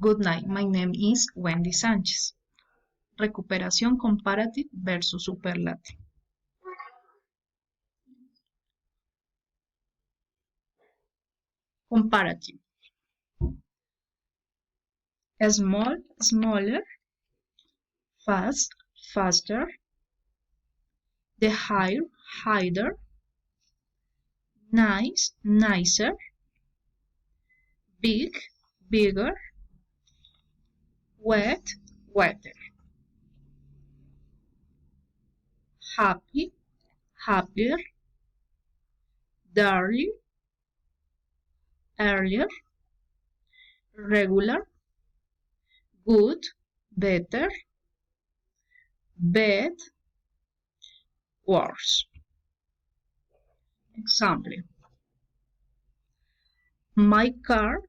Good night, my name is Wendy Sánchez. Recuperación comparative versus superlative. Comparative. Small, smaller. Fast, faster. The higher, higher. Nice, nicer. Big, bigger. Wet, wetter. Happy, happier. Darling, earlier. Regular, good, better. Bad, worse. Example. My car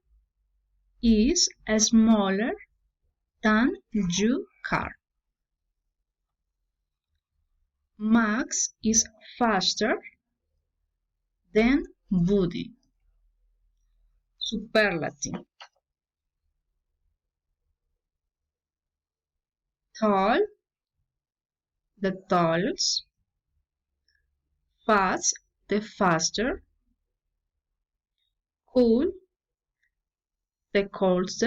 is smaller than your car. Max is faster than Woody. Superlative. Tall, the tallest. Fast, the faster. Cool, the coldest.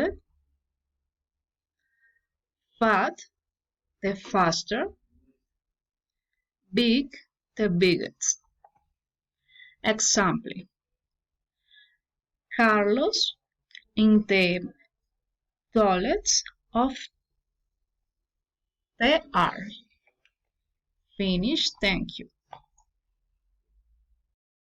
Fat, the faster. Big, the biggest. Example. Carlos in the toilets of the art. Finish. Thank you.